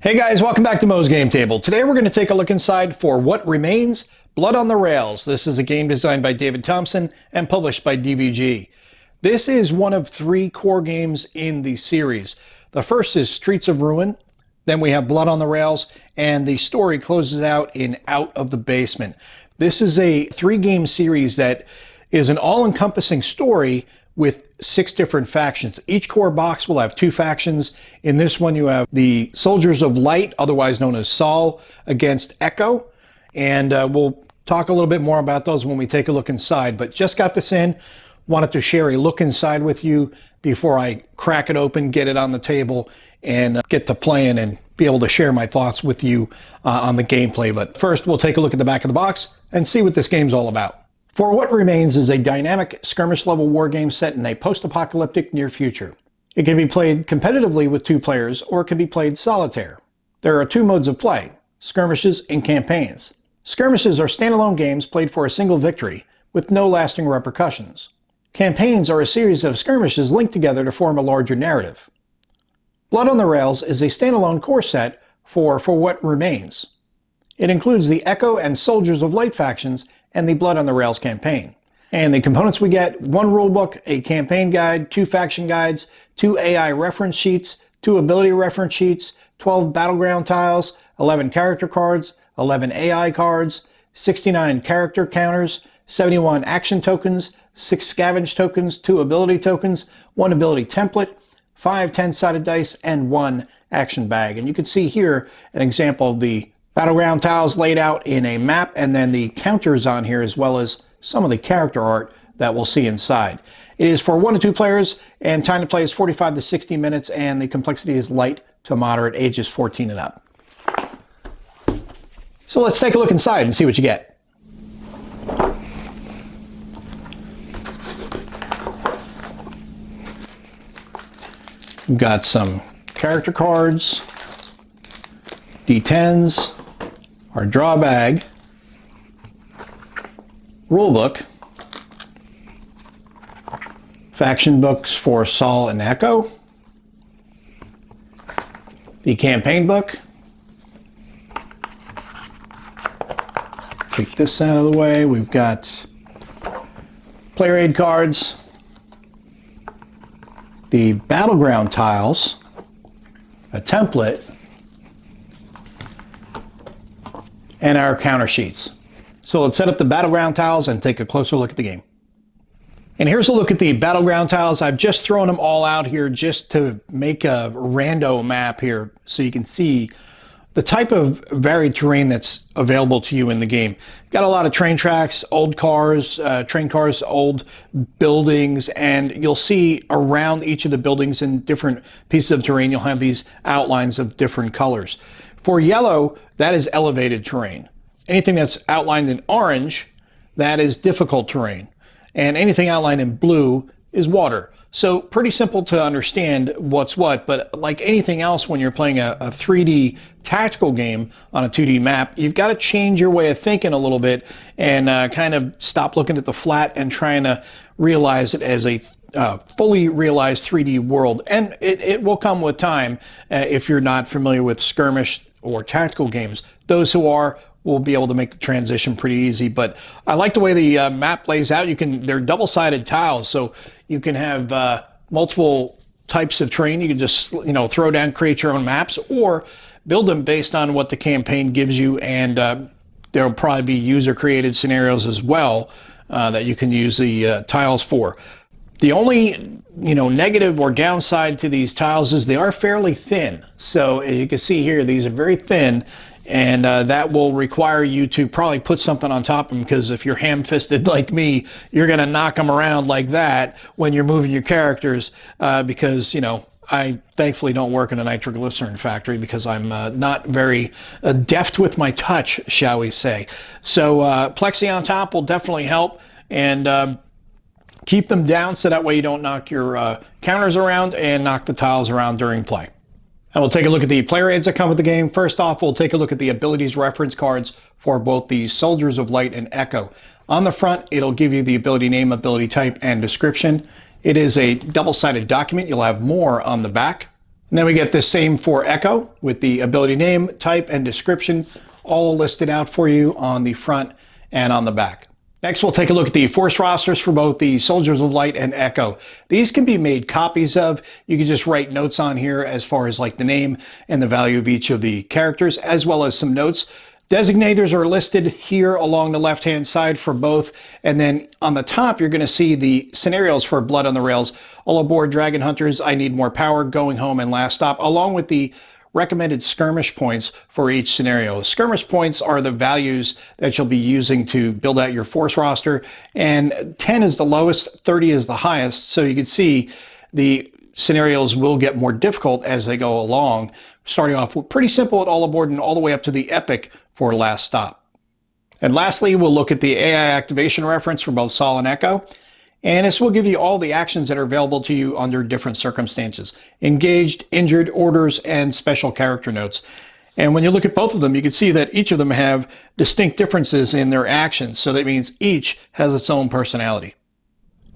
Hey guys, welcome back to Mo's Game Table. Today we're going to take a look inside For What Remains, Blood on the Rails. This is a game designed by David Thompson and published by DVG. This is one of 3 core games in the series. The first is Streets of Ruin, then we have Blood on the Rails, and the story closes out in Out of the Basement. This is a 3-game series that is an all-encompassing story with 6 different factions. Each core box will have 2 factions. In this one, you have the Soldiers of Light, otherwise known as Sol, against Echo. And we'll talk a little bit more about those when we take a look inside. But just got this in. Wanted to share a look inside with you before I crack it open, get it on the table, and get to playing and be able to share my thoughts with you on the gameplay. But first, we'll take a look at the back of the box and see what this game's all about. For What Remains is a dynamic skirmish-level war game set in a post-apocalyptic near future. It can be played competitively with 2 players, or it can be played solitaire. There are 2 modes of play, skirmishes and campaigns. Skirmishes are standalone games played for a single victory, with no lasting repercussions. Campaigns are a series of skirmishes linked together to form a larger narrative. Blood on the Rails is a standalone core set for What Remains. It includes the Echo and Soldiers of Light factions and the Blood on the Rails campaign. And the components we get: 1 rulebook, a campaign guide, 2 faction guides, 2 AI reference sheets, 2 ability reference sheets, 12 Battleground tiles, 11 character cards, 11 AI cards, 69 character counters, 71 action tokens, 6 scavenge tokens, 2 ability tokens, 1 ability template, 5 10-sided dice, and 1 action bag. And you can see here an example of the Battleground tiles laid out in a map, and then the counters on here, as well as some of the character art that we'll see inside. It is for 1 to 2 players, and time to play is 45 to 60 minutes, and the complexity is light to moderate, ages 14 and up. So let's take a look inside and see what you get. We've got some character cards, D10s, our draw bag, rulebook, faction books for Sol and Echo, the campaign book. Take this out of the way. We've got player aid cards, the Battleground tiles, a template, and our counter sheets. So let's set up the Battleground tiles and take a closer look at the game. And here's a look at the Battleground tiles. I've just thrown them all out here just to make a rando map here so you can see the type of varied terrain that's available to you in the game. Got a lot of train tracks, old cars, train cars, old buildings, and you'll see around each of the buildings in different pieces of terrain, you'll have these outlines of different colors. For yellow, that is elevated terrain. Anything that's outlined in orange, that is difficult terrain. And anything outlined in blue is water. So pretty simple to understand what's what, but like anything else when you're playing a 3D tactical game on a 2D map, you've got to change your way of thinking a little bit and kind of stop looking at the flat and trying to realize it as a fully realized 3D world. And it will come with time if you're not familiar with skirmish or tactical games. Those who are will be able to make the transition pretty easy. But I like the way the map lays out. They're double-sided tiles, so you can have multiple types of terrain. You can just throw down, create your own maps, or build them based on what the campaign gives you. And there'll probably be user-created scenarios as well that you can use the tiles for. The only negative or downside to these tiles is they are fairly thin. So you can see here, these are very thin, and that will require you to probably put something on top of them, because if you're ham-fisted like me, you're going to knock them around like that when you're moving your characters, because I thankfully don't work in a nitroglycerin factory because I'm not very deft with my touch, shall we say. So plexi on top will definitely help, and keep them down so that way you don't knock your counters around and knock the tiles around during play. And we'll take a look at the player aids that come with the game. First off, we'll take a look at the abilities reference cards for both the Soldiers of Light and Echo. On the front, it'll give you the ability name, ability type, and description. It is a double-sided document. You'll have more on the back. And then we get the same for Echo with the ability name, type, and description all listed out for you on the front and on the back. Next, we'll take a look at the force rosters for both the Soldiers of Light and Echo. These can be made copies of. You can just write notes on here as far as like the name and the value of each of the characters, as well as some notes. Designators are listed here along the left-hand side for both. And then on the top, you're going to see the scenarios for Blood on the Rails. All aboard Dragon Hunters, I Need More Power, Going Home, and Last Stop, along with the recommended skirmish points for each scenario. Skirmish points are the values that you'll be using to build out your force roster, and 10 is the lowest, 30 is the highest, so you can see the scenarios will get more difficult as they go along, starting off with pretty simple at All Aboard and all the way up to the epic for Last Stop. And lastly, we'll look at the AI activation reference for both Sol and Echo. And this will give you all the actions that are available to you under different circumstances. Engaged, injured, orders, and special character notes. And when you look at both of them, you can see that each of them have distinct differences in their actions. So that means each has its own personality.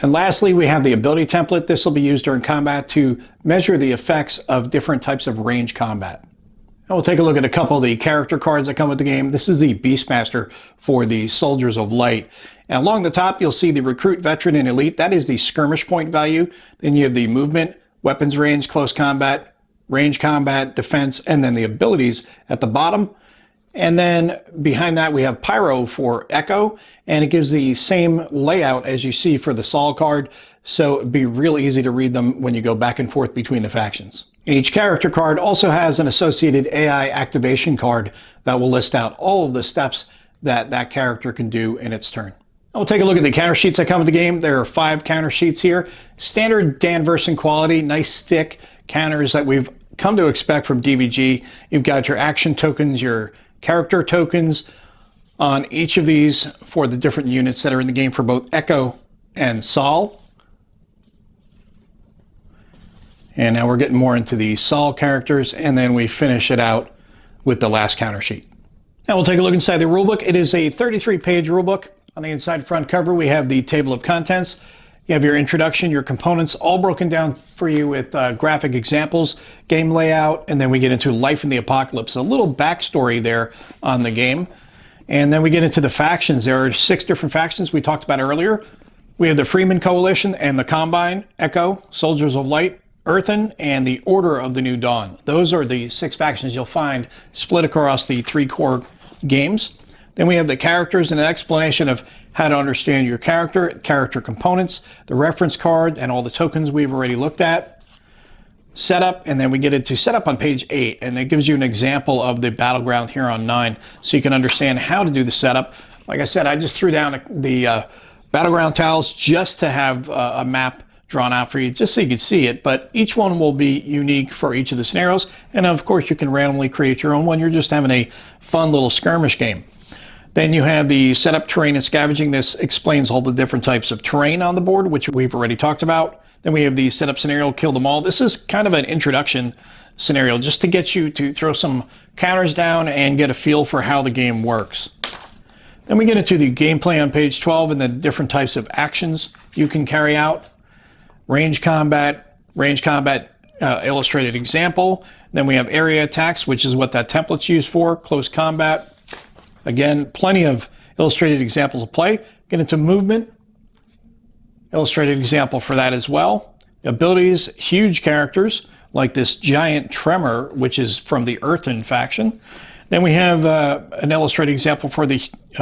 And lastly, we have the ability template. This will be used during combat to measure the effects of different types of range combat. And we'll take a look at a couple of the character cards that come with the game. This is the Beastmaster for the Soldiers of Light. And along the top, you'll see the Recruit, Veteran, and Elite. That is the skirmish point value. Then you have the movement, weapons range, close combat, range combat, defense, and then the abilities at the bottom. And then behind that, we have Pyro for Echo, and it gives the same layout as you see for the Sol card. So it'd be real easy to read them when you go back and forth between the factions. And each character card also has an associated AI activation card that will list out all of the steps that that character can do in its turn. We'll take a look at the counter sheets that come with the game. There are 5 counter sheets here. Standard Danverson quality, nice thick counters that we've come to expect from DVG. You've got your action tokens, your character tokens on each of these for the different units that are in the game for both Echo and Sol. And now we're getting more into the Sol characters, and then we finish it out with the last counter sheet. Now we'll take a look inside the rulebook. It is a 33-page rulebook. On the inside front cover, we have the table of contents. You have your introduction, your components, all broken down for you with graphic examples, game layout, and then we get into Life in the Apocalypse, a little backstory there on the game. And then we get into the factions. There are 6 different factions we talked about earlier. We have the Freeman Coalition and the Combine, Echo, Soldiers of Light, Earthen, and the Order of the New Dawn. Those are the 6 factions you'll find split across the 3 core games. Then we have the characters and an explanation of how to understand your character, character components, the reference card, and all the tokens we've already looked at. Setup, and then we get into setup on page 8, and it gives you an example of the Battleground here on 9, so you can understand how to do the setup. Like I said, I just threw down the Battleground tiles just to have a map drawn out for you, just so you can see it, but each one will be unique for each of the scenarios, and of course you can randomly create your own one. You're just having a fun little skirmish game. Then you have the setup, terrain, and scavenging. This explains all the different types of terrain on the board, which we've already talked about. Then we have the setup scenario, kill them all. This is kind of an introduction scenario just to get you to throw some counters down and get a feel for how the game works. Then we get into the gameplay on page 12 and the different types of actions you can carry out. Range combat, illustrated example. Then we have area attacks, which is what that template's used for, close combat. Again, plenty of illustrated examples of play. Get into movement, illustrated example for that as well. Abilities, huge characters, like this giant Tremor, which is from the Earthen faction. Then we have an illustrated example for the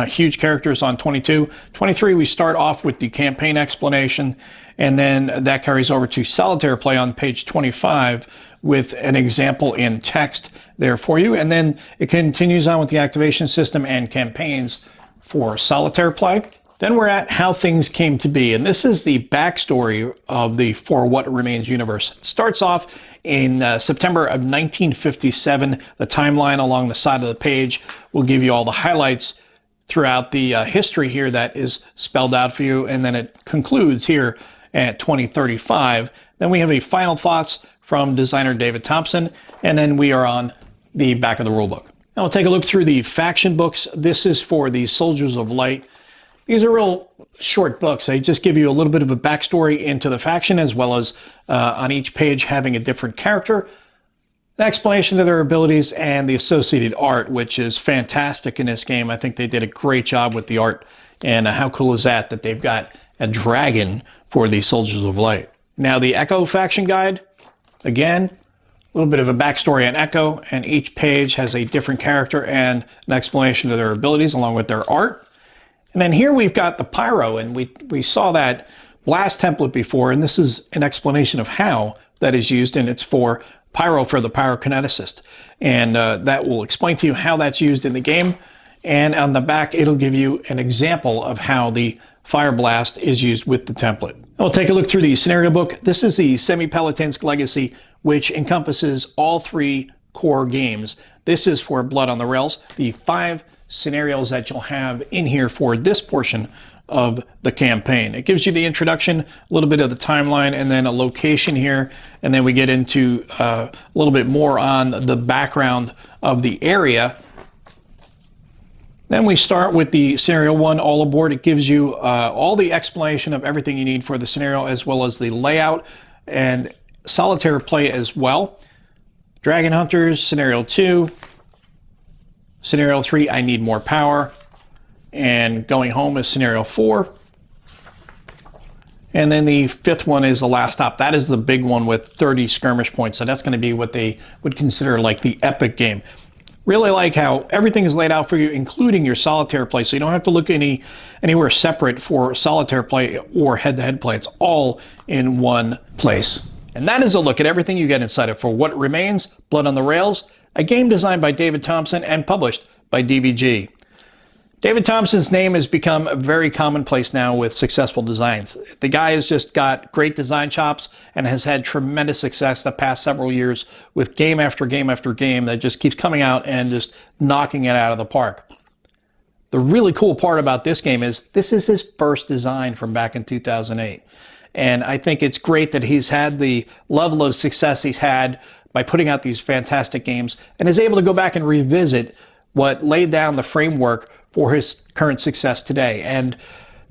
huge characters on 22. 23, we start off with the campaign explanation, and then that carries over to solitaire play on page 25 with an example in text there for you. And then it continues on with the activation system and campaigns for solitaire play. Then we're at how things came to be, and this is the backstory of the For What Remains universe. It starts off in September of 1957. The timeline along the side of the page will give you all the highlights throughout the history here that is spelled out for you, and then it concludes here at 2035. Then we have a final thoughts from designer David Thompson, and then we are on the back of the rulebook. Now we'll take a look through the faction books. This is for the Soldiers of Light. These are real short books. They just give you a little bit of a backstory into the faction, as well as on each page having a different character. An explanation of their abilities and the associated art, which is fantastic in this game. I think they did a great job with the art. And how cool is that they've got a dragon for the Soldiers of Light. Now the Echo faction guide, again, a little bit of a backstory on Echo, and each page has a different character and an explanation of their abilities along with their art. And then here we've got the Pyro, and we saw that blast template before, and this is an explanation of how that is used, and it's for Pyro for the pyrokineticist. And that will explain to you how that's used in the game. And on the back, it'll give you an example of how the Fire Blast is used with the template. We'll take a look through the scenario book. This is the Semipalatinsk Legacy, which encompasses all 3 core games. This is for Blood on the Rails, the 5 scenarios that you'll have in here for this portion of the campaign. It gives you the introduction, a little bit of the timeline, and then a location here, and then we get into a little bit more on the background of the area. Then we start with the scenario 1, all aboard. It gives you all the explanation of everything you need for the scenario, as well as the layout and solitaire play as well. Dragon Hunters, scenario 2. Scenario 3, I need more power. And going home is scenario 4. And then the 5th one is the last stop. That is the big one with 30 skirmish points. So that's going to be what they would consider like the epic game. Really like how everything is laid out for you, including your solitaire play. So you don't have to look anywhere separate for solitaire play or head-to-head play. It's all in one place. And that is a look at everything you get inside it for What Remains, Blood on the Rails, a game designed by David Thompson and published by DVG. David Thompson's name has become very commonplace now with successful designs. The guy has just got great design chops and has had tremendous success the past several years with game after game after game that just keeps coming out and just knocking it out of the park. The really cool part about this game is this is his first design from back in 2008. And I think it's great that he's had the level of success he's had by putting out these fantastic games and is able to go back and revisit what laid down the framework for his current success today and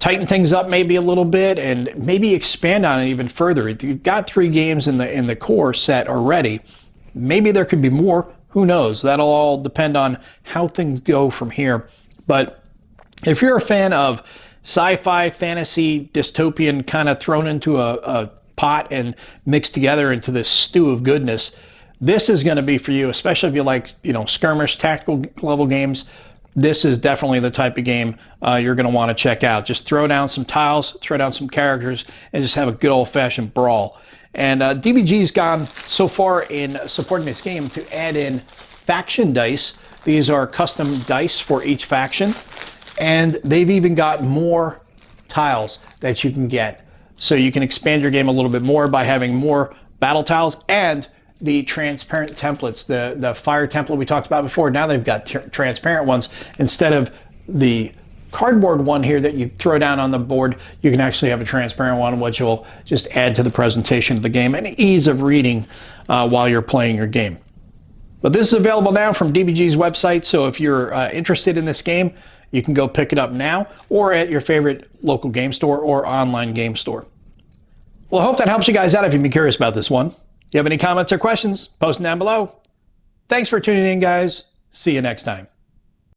tighten things up maybe a little bit and maybe expand on it even further. If you've got 3 games in the core set already, maybe there could be more. Who knows? That'll all depend on how things go from here. But if you're a fan of sci-fi, fantasy, dystopian kind of thrown into a pot and mixed together into this stew of goodness, this is going to be for you, especially if you like, skirmish, tactical level games. This is definitely the type of game you're going to want to check out. Just throw down some tiles, throw down some characters, and just have a good old-fashioned brawl. And DVG's gone so far in supporting this game to add in faction dice. These are custom dice for each faction. And they've even got more tiles that you can get. So you can expand your game a little bit more by having more battle tiles and the transparent templates, the fire template we talked about before. Now they've got transparent ones. Instead of the cardboard one here that you throw down on the board, you can actually have a transparent one, which will just add to the presentation of the game and ease of reading while you're playing your game. But this is available now from DVG's website, so if you're interested in this game, you can go pick it up now or at your favorite local game store or online game store. Well, I hope that helps you guys out if you've been curious about this one. If you have any comments or questions, post them down below. Thanks for tuning in, guys. See you next time.